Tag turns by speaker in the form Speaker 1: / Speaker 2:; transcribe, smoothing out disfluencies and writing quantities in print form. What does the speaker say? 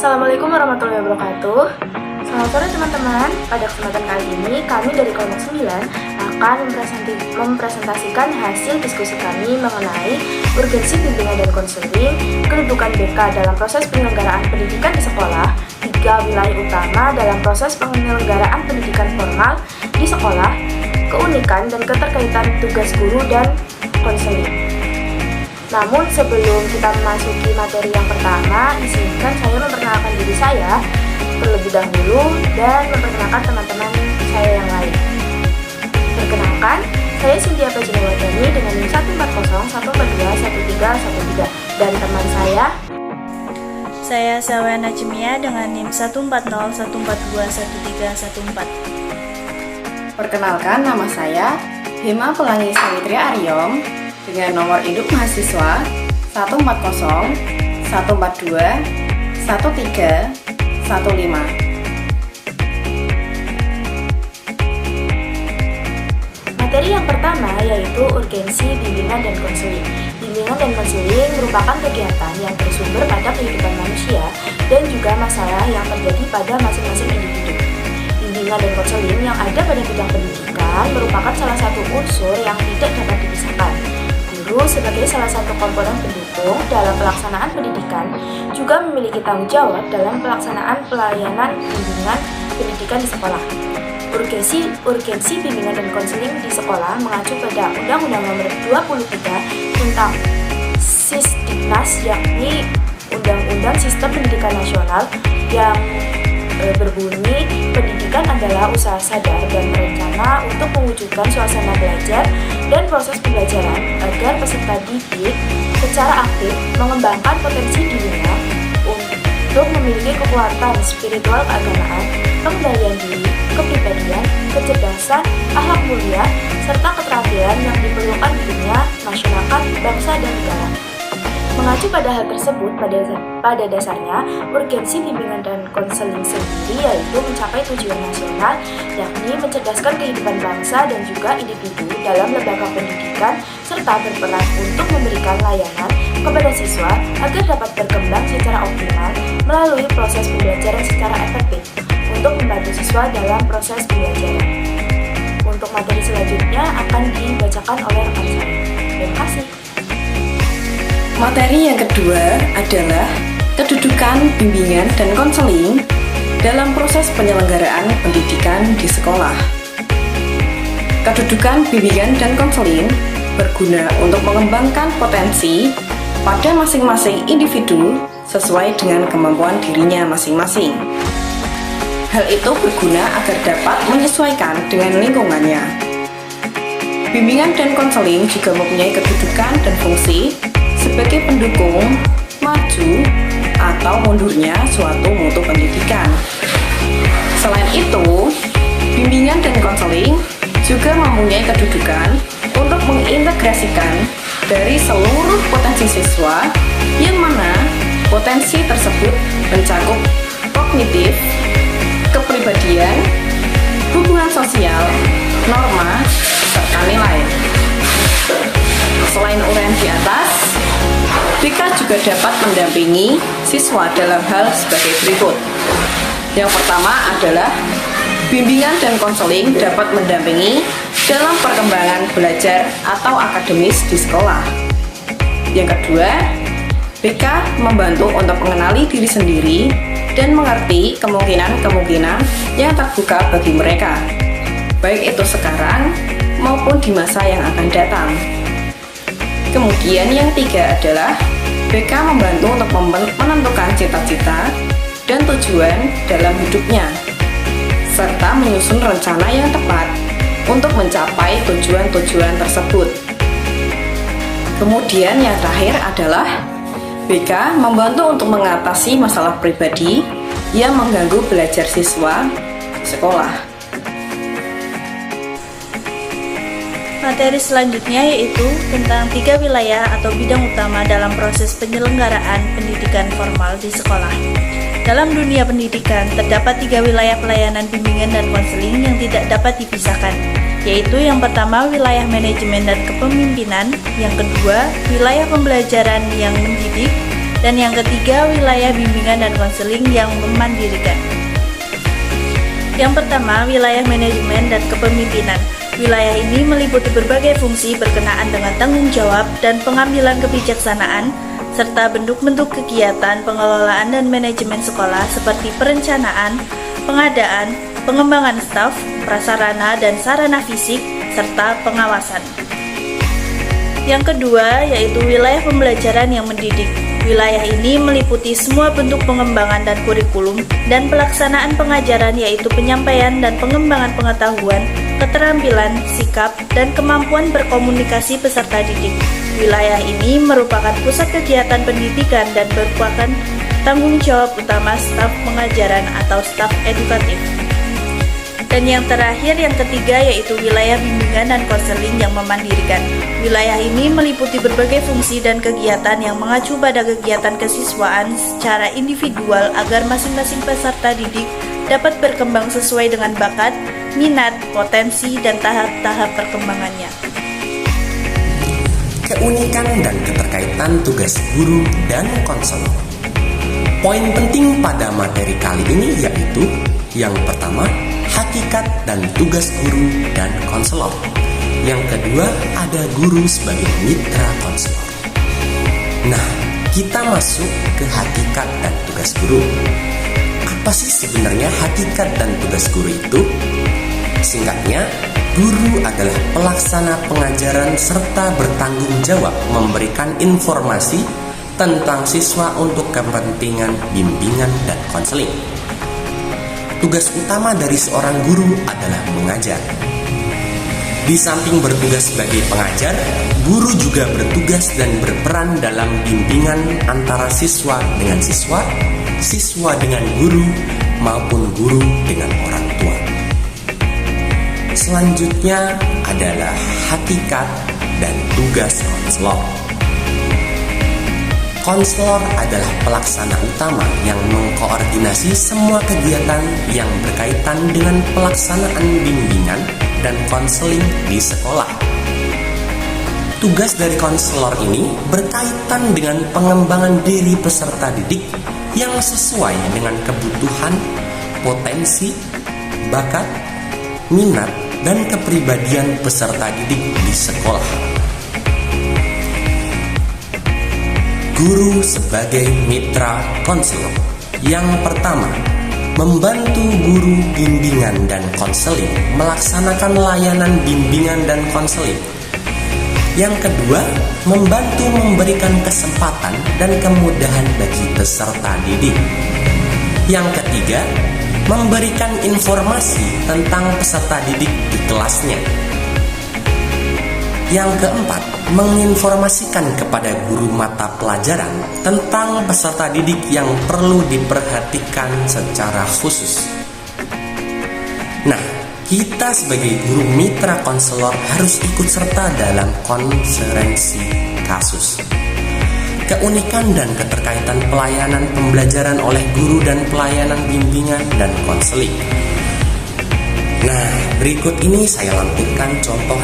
Speaker 1: Assalamualaikum warahmatullahi wabarakatuh. Selamat sore teman-teman. Pada kesempatan kali ini kami dari kelompok 9 akan mempresentasikan hasil diskusi kami mengenai urgensi bimbingan dan konseling, kedudukan BK dalam proses penyelenggaraan pendidikan di sekolah, 3 wilayah utama dalam proses penyelenggaraan pendidikan formal di sekolah, keunikan dan keterkaitan tugas guru dan konseling. Namun sebelum kita memasuki materi yang pertama, izinkan saya memperkenalkan diri saya terlebih dahulu dan memperkenalkan teman-teman saya yang lain. Perkenalkan, saya Cynthia Pejinawardani dengan NIM 14014211313 dan teman
Speaker 2: saya Sawa Najmia dengan NIM 14014221314.
Speaker 3: Perkenalkan, nama saya Hema Pelangi Sawitri Aryom dengan nomor induk mahasiswa 140 142 1315.
Speaker 1: Materi yang pertama yaitu urgensi bimbingan dan konseling. Bimbingan dan konseling merupakan kegiatan yang bersumber pada kehidupan manusia dan juga masalah yang terjadi pada masing-masing individu. Bimbingan dan konseling yang ada pada bidang pendidikan merupakan salah satu unsur yang tidak dapat dipisahkan. Guru sebagai salah satu komponen pendukung dalam pelaksanaan pendidikan juga memiliki tanggung jawab dalam pelaksanaan pelayanan bimbingan pendidikan di sekolah. Urgensi bimbingan dan konseling di sekolah mengacu pada Undang-Undang Nomor 23 tentang Sisdiknas, yakni Undang-Undang Sistem Pendidikan Nasional yang berbunyi, pendidikan adalah usaha sadar dan berencana untuk mewujudkan suasana belajar dan proses pembelajaran agar peserta didik secara aktif mengembangkan potensi dirinya untuk memiliki kekuatan spiritual keagamaan, pengendalian diri, kepribadian, kecerdasan, akhlak mulia, serta keterampilan yang diperlukan di dunia, masyarakat, bangsa, dan negara. Mengacu pada hal tersebut, pada dasarnya, urgensi bimbingan dan konseling sendiri yaitu mencapai tujuan nasional, yakni mencerdaskan kehidupan bangsa dan juga individu dalam lembaga pendidikan, serta berperan untuk memberikan layanan kepada siswa agar dapat berkembang secara optimal melalui proses pembelajaran secara efektif untuk membantu siswa dalam proses pembelajaran. Untuk materi selanjutnya akan dibacakan oleh rekan saya. Terima kasih.
Speaker 3: Materi yang kedua adalah kedudukan bimbingan dan konseling dalam proses penyelenggaraan pendidikan di sekolah. Kedudukan bimbingan dan konseling berguna untuk mengembangkan potensi pada masing-masing individu sesuai dengan kemampuan dirinya masing-masing. Hal itu berguna agar dapat menyesuaikan dengan lingkungannya. Bimbingan dan konseling juga mempunyai kedudukan dan fungsi sebagai pendukung maju atau mundurnya suatu mutu pendidikan. Selain itu, bimbingan dan konseling juga mempunyai kedudukan untuk mengintegrasikan dari seluruh potensi siswa yang mana potensi tersebut mencakup kognitif, kepribadian, hubungan sosial, norma, serta nilai. Selain uraian di atas, BK juga dapat mendampingi siswa dalam hal sebagai berikut. Yang pertama adalah bimbingan dan konseling dapat mendampingi dalam perkembangan belajar atau akademis di sekolah. Yang kedua, BK membantu untuk mengenali diri sendiri dan mengerti kemungkinan-kemungkinan yang terbuka bagi mereka, baik itu sekarang maupun di masa yang akan datang. Kemudian yang tiga adalah BK membantu untuk menentukan cita-cita dan tujuan dalam hidupnya, serta menyusun rencana yang tepat untuk mencapai tujuan-tujuan tersebut. Kemudian yang terakhir adalah BK membantu untuk mengatasi masalah pribadi yang mengganggu belajar siswa di sekolah.
Speaker 2: Materi selanjutnya yaitu tentang 3 wilayah atau bidang utama dalam proses penyelenggaraan pendidikan formal di sekolah. Dalam dunia pendidikan, terdapat 3 wilayah pelayanan bimbingan dan konseling yang tidak dapat dipisahkan, yaitu yang pertama wilayah manajemen dan kepemimpinan, yang kedua wilayah pembelajaran yang mendidik, Dan yang ketiga, wilayah bimbingan dan konseling yang memandirikan. Yang pertama, wilayah manajemen dan kepemimpinan. Wilayah ini meliputi berbagai fungsi berkenaan dengan tanggung jawab dan pengambilan kebijaksanaan, serta bentuk-bentuk kegiatan pengelolaan dan manajemen sekolah seperti perencanaan, pengadaan, pengembangan staf, prasarana dan sarana fisik, serta pengawasan. Yang kedua, yaitu wilayah pembelajaran yang mendidik. Wilayah ini meliputi semua bentuk pengembangan dan kurikulum dan pelaksanaan pengajaran, yaitu penyampaian dan pengembangan pengetahuan, keterampilan, sikap, dan kemampuan berkomunikasi peserta didik. Wilayah ini merupakan pusat kegiatan pendidikan dan merupakan tanggung jawab utama staf pengajaran atau staf edukatif. Dan yang terakhir, yang ketiga, yaitu wilayah bimbingan dan konseling yang memandirikan. Wilayah ini meliputi berbagai fungsi dan kegiatan yang mengacu pada kegiatan kesiswaan secara individual agar masing-masing peserta didik dapat berkembang sesuai dengan bakat, minat, potensi, dan tahap-tahap perkembangannya.
Speaker 4: Keunikan dan keterkaitan tugas guru dan konselor. Poin penting pada materi kali ini yaitu yang pertama, hakikat dan tugas guru dan konselor. Yang kedua, ada guru sebagai mitra konselor. Nah, kita masuk ke hakikat dan tugas guru. Apa sih sebenarnya hakikat dan tugas guru itu? Singkatnya, guru adalah pelaksana pengajaran serta bertanggung jawab memberikan informasi tentang siswa untuk kepentingan bimbingan dan konseling. Tugas utama dari seorang guru adalah mengajar. Di samping bertugas sebagai pengajar, guru juga bertugas dan berperan dalam bimbingan antara siswa dengan siswa, siswa dengan guru, maupun guru dengan orang tua. Selanjutnya adalah hakikat dan tugas konselor. Konselor adalah pelaksana utama yang mengkoordinasi semua kegiatan yang berkaitan dengan pelaksanaan bimbingan dan konseling di sekolah. Tugas dari konselor ini berkaitan dengan pengembangan diri peserta didik yang sesuai dengan kebutuhan, potensi, bakat, minat, dan kepribadian peserta didik di sekolah. Guru sebagai mitra konselor. Yang pertama, membantu guru bimbingan dan konseling melaksanakan layanan bimbingan dan konseling. Yang kedua, membantu memberikan kesempatan dan kemudahan bagi peserta didik. Yang ketiga, memberikan informasi tentang peserta didik di kelasnya. Yang keempat, menginformasikan kepada guru mata pelajaran tentang peserta didik yang perlu diperhatikan secara khusus. Nah, kita sebagai guru mitra konselor harus ikut serta dalam konferensi kasus. Keunikan dan keterkaitan pelayanan pembelajaran oleh guru dan pelayanan bimbingan dan konseling. Nah, berikut ini saya lampirkan contoh